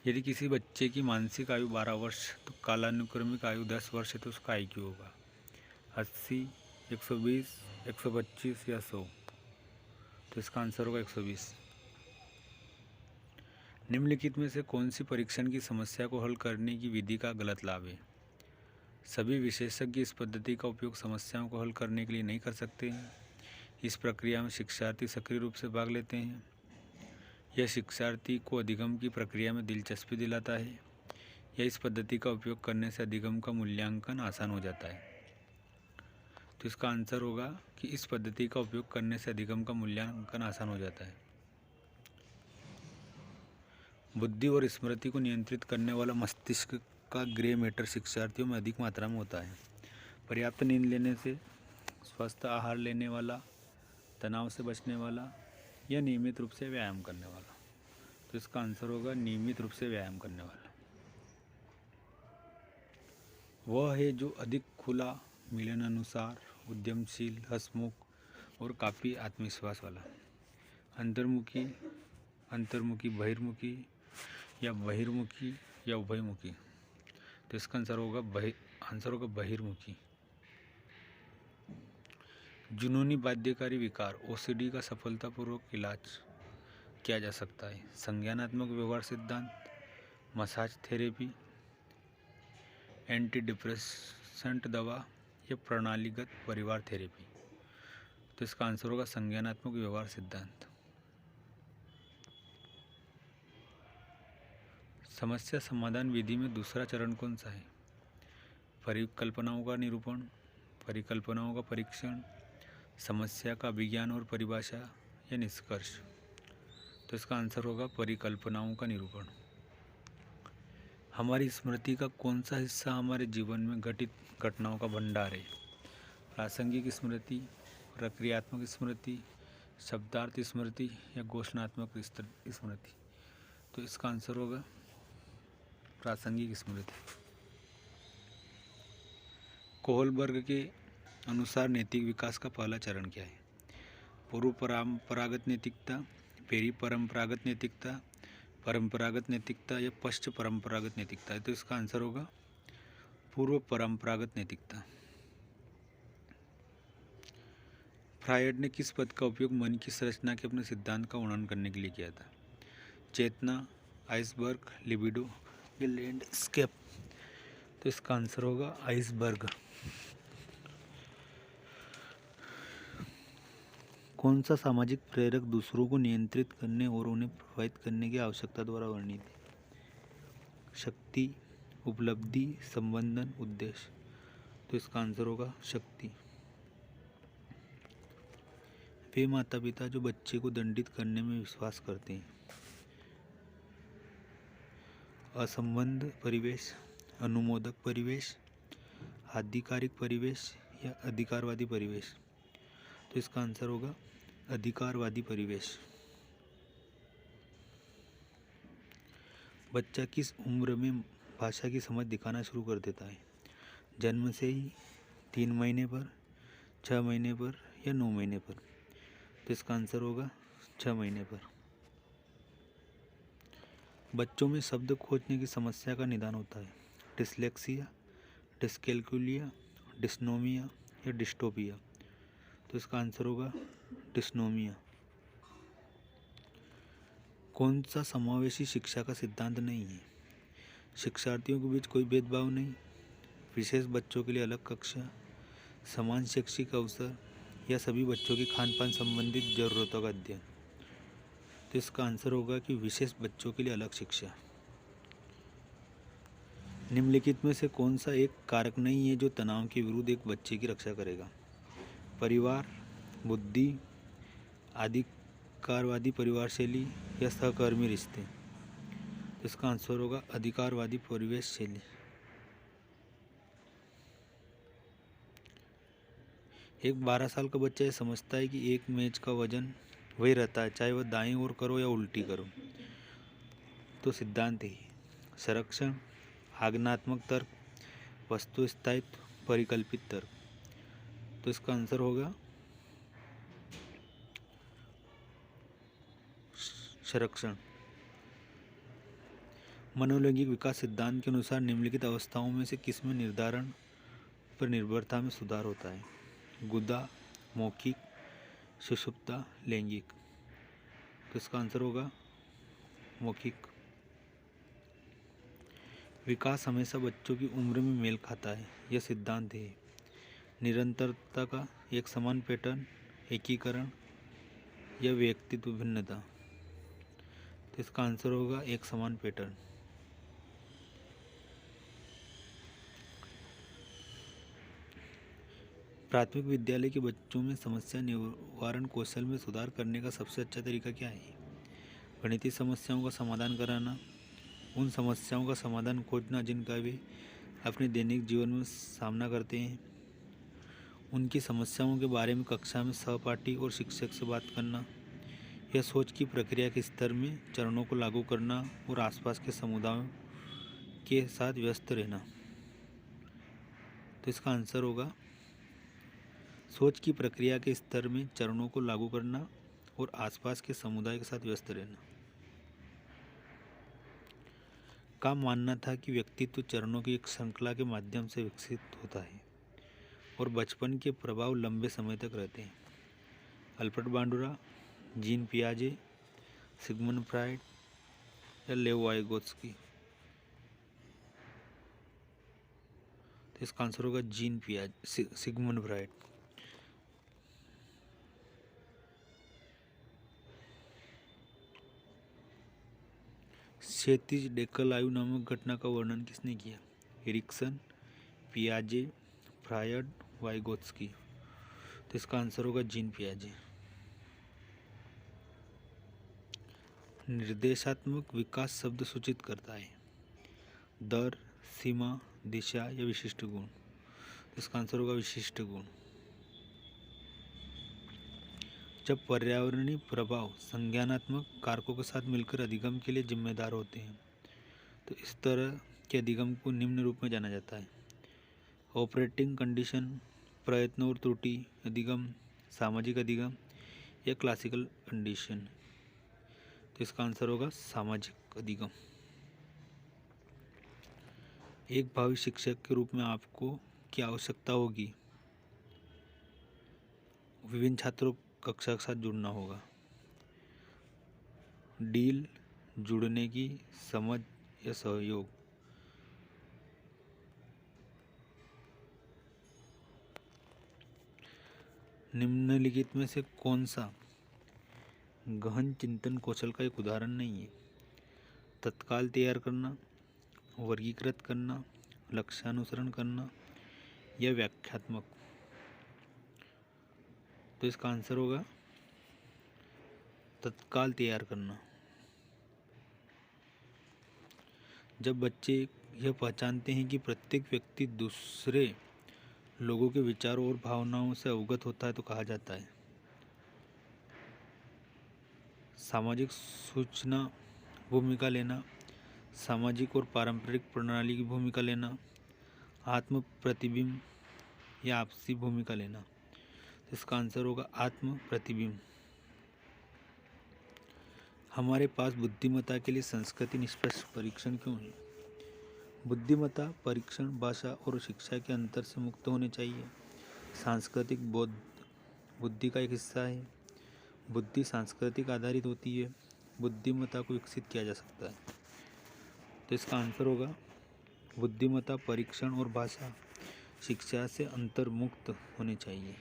यदि किसी बच्चे की मानसिक आयु 12 वर्ष तो कालानुक्रमिक आयु 10 वर्ष है तो उसका IQ होगा 80, 120, 125 या 100। तो इसका आंसर होगा 120। निम्नलिखित में से कौन सी परीक्षण की समस्या को हल करने की विधि का गलत लाभ है? सभी विशेषज्ञ इस पद्धति का उपयोग समस्याओं को हल करने के लिए नहीं कर सकते हैं। इस प्रक्रिया में शिक्षार्थी सक्रिय रूप से भाग लेते हैं। यह शिक्षार्थी को अधिगम की प्रक्रिया में दिलचस्पी दिलाता है। या इस पद्धति का उपयोग करने से अधिगम का मूल्यांकन आसान हो जाता है। तो इसका आंसर होगा कि इस पद्धति का उपयोग करने से अधिगम का मूल्यांकन आसान हो जाता है। बुद्धि और स्मृति को नियंत्रित करने वाला मस्तिष्क का ग्रे मैटर शिक्षार्थियों में अधिक मात्रा में होता है। पर्याप्त नींद लेने से, स्वस्थ आहार लेने वाला, तनाव से बचने वाला या नियमित रूप से व्यायाम करने वाला। तो इसका आंसर होगा नियमित रूप से व्यायाम करने वाला। वह है जो अधिक खुला, मिलनानुसार, उद्यमशील, हंसमुख और काफ़ी आत्मविश्वास वाला। अंतर्मुखी, अंतर्मुखी, बहिर्मुखी या बहिर्मुखी या उभयमुखी। तो इसका आंसर होगा बहिर्मुखी। जुनूनी बाध्यकारी विकार OCD का सफलतापूर्वक इलाज किया जा सकता है। संज्ञानात्मक व्यवहार सिद्धांत, मसाज थेरेपी, एंटी डिप्रेसेंट दवा या प्रणालीगत परिवार थेरेपी। तो इसका आंसर होगा संज्ञानात्मक व्यवहार सिद्धांत। समस्या समाधान विधि में दूसरा चरण कौन सा है? परिकल्पनाओं का निरूपण, परिकल्पनाओं का परीक्षण, समस्या का विज्ञान और परिभाषा या निष्कर्ष। तो इसका आंसर होगा परिकल्पनाओं का निरूपण। हमारी स्मृति का कौन सा हिस्सा हमारे जीवन में घटित घटनाओं का भंडार है? प्रासंगिक स्मृति, प्रक्रियात्मक स्मृति, शब्दार्थ स्मृति या घोषणात्मक स्मृति। तो इसका आंसर होगा प्रासंगिक स्मृति। कोहलबर्ग के अनुसार नैतिक विकास का पहला चरण क्या है? पूर्व परंपरागत नैतिकता, पेरिपरंपरागत नैतिकता, परंपरागत नैतिकता या पश्च परंपरागत नैतिकता। तो इसका आंसर होगा पूर्व परंपरागत नैतिकता। फ्रायड ने किस पद का उपयोग मन की संरचना के अपने सिद्धांत का वर्णन करने के लिए किया था? चेतना, आइसबर्ग, लिबिडो या लैंडस्केप। तो इसका आंसर होगा आइसबर्ग। कौन सा सामाजिक प्रेरक दूसरों को नियंत्रित करने और उन्हें प्रभावित करने की आवश्यकता द्वारा वर्णित है? शक्ति, उपलब्धि, संबंधन, उद्देश्य। तो इसका आंसर होगा शक्ति। वे माता पिता जो बच्चे को दंडित करने में विश्वास करते हैं। असंबद्ध परिवेश, अनुमोदक परिवेश, आधिकारिक परिवेश या अधिकारवादी परिवेश। तो इसका आंसर होगा अधिकारवादी परिवेश। बच्चा किस उम्र में भाषा की समझ दिखाना शुरू कर देता है? जन्म से ही, 3 महीने पर, 6 महीने पर या 9 महीने पर। तो इसका आंसर होगा 6 महीने पर। बच्चों में शब्द खोजने की समस्या का निदान होता है। डिसलेक्सिया, डिस्कैल्कुलिया, डिस्नोमिया या डिस्टोपिया। तो इसका आंसर होगा डिस्नोमिया। कौन सा समावेशी शिक्षा का सिद्धांत नहीं है? शिक्षार्थियों के बीच कोई भेदभाव नहीं, विशेष बच्चों के लिए अलग कक्षा, समान शैक्षिक अवसर या सभी बच्चों की खान पान संबंधित जरूरतों का अध्ययन। तो इसका आंसर होगा कि विशेष बच्चों के लिए अलग शिक्षा। निम्नलिखित में से कौन सा एक कारक नहीं है जो तनाव के विरुद्ध एक बच्चे की रक्षा करेगा? परिवार, बुद्धि, अधिकारवादी परिवार शैली या सहकर्मी रिश्ते। इसका आंसर होगा अधिकारवादी परिवेश शैली। एक 12 साल का बच्चा ये समझता है कि एक मेज का वजन वही रहता है चाहे वह दाईं ओर करो या उल्टी करो। तो सिद्धांत है संरक्षण, आज्ञानात्मक तर्क, वस्तु स्थायित्व, परिकल्पित तर्क। तो इसका आंसर होगा संरक्षण। मनोलैंगिक विकास सिद्धांत के अनुसार निम्नलिखित अवस्थाओं में से किसमें निर्धारण पर निर्भरता में सुधार होता है? गुदा, मौखिक, सुषुप्ता, लैंगिक। तो इसका आंसर होगा मौखिक। विकास हमेशा बच्चों की उम्र में मेल खाता है, यह सिद्धांत है। निरंतरता का एक समान पैटर्न, एकीकरण या व्यक्तित्व भिन्नता। तो इसका आंसर होगा एक समान पैटर्न। प्राथमिक विद्यालय के बच्चों में समस्या निवारण कौशल में सुधार करने का सबसे अच्छा तरीका क्या है? गणितीय समस्याओं का समाधान कराना, उन समस्याओं का समाधान खोजना जिनका वे अपने दैनिक जीवन में सामना करते हैं, उनकी समस्याओं के बारे में कक्षा में सहपाठी और शिक्षक से बात करना, यह सोच की प्रक्रिया के स्तर में चरणों को लागू करना और आसपास के समुदायों के साथ व्यस्त रहना। तो इसका आंसर होगा सोच की प्रक्रिया के स्तर में चरणों को लागू करना और आसपास के समुदाय के साथ व्यस्त रहना। का मानना था कि व्यक्तित्व चरणों की एक श्रृंखला के माध्यम से विकसित होता है और बचपन के प्रभाव लंबे समय तक रहते हैं। अल्फ्रेड बांडुरा, जीन पियाजे, सिगमंड फ्रायड या लेव वाइगोत्स्की। तो इसका आंसर होगा जीन पियाजे, सिगमंड फ्रायड। क्षैतिज डेक्कल आयु नामक घटना का वर्णन किसने किया? एरिक्सन, पियाजे, फ्रायड, वाइगोत्स्की। तो इसका आंसर होगा जीन पियाजे। निर्देशात्मक विकास शब्द सूचित करता है दर, सीमा, दिशा या विशिष्ट गुण। तो इसका आंसर होगा विशिष्ट गुण। जब पर्यावरणीय प्रभाव संज्ञानात्मक कारकों के साथ मिलकर अधिगम के लिए जिम्मेदार होते हैं तो इस तरह के अधिगम को निम्न रूप में जाना जाता है: ऑपरेटिंग कंडीशन, प्रयत्न और त्रुटि अधिगम, सामाजिक अधिगम या क्लासिकल कंडीशन। तो इसका आंसर होगा सामाजिक अधिगम। एक भावी शिक्षक के रूप में आपको क्या आवश्यकता होगी? विभिन्न छात्रों कक्षा के साथ जुड़ना होगा, डील, जुड़ने की समझ या सहयोग। निम्नलिखित में से कौन सा गहन चिंतन कौशल का एक उदाहरण नहीं है? तत्काल तैयार करना, वर्गीकृत करना, लक्ष्यानुसरण करना या व्याख्यात्मक। तो इसका आंसर होगा तत्काल तैयार करना। जब बच्चे यह पहचानते हैं कि प्रत्येक व्यक्ति दूसरे लोगों के विचारों और भावनाओं से अवगत होता है तो कहा जाता है सामाजिक सूचना भूमिका लेना, सामाजिक और पारंपरिक प्रणाली की भूमिका लेना, आत्म प्रतिबिंब या आपसी भूमिका लेना। इसका आंसर होगा आत्म प्रतिबिंब। हमारे पास बुद्धिमत्ता के लिए संस्कृति निष्पक्ष परीक्षण क्यों है? बुद्धिमत्ता परीक्षण भाषा और शिक्षा के अंतर से मुक्त होने चाहिए। सांस्कृतिक बोध बुद्धि का एक हिस्सा है। बुद्धि सांस्कृतिक आधारित होती है। बुद्धिमत्ता को विकसित किया जा सकता है। तो इसका आंसर होगा बुद्धिमत्ता परीक्षण और भाषा शिक्षा से अंतर मुक्त होने चाहिए।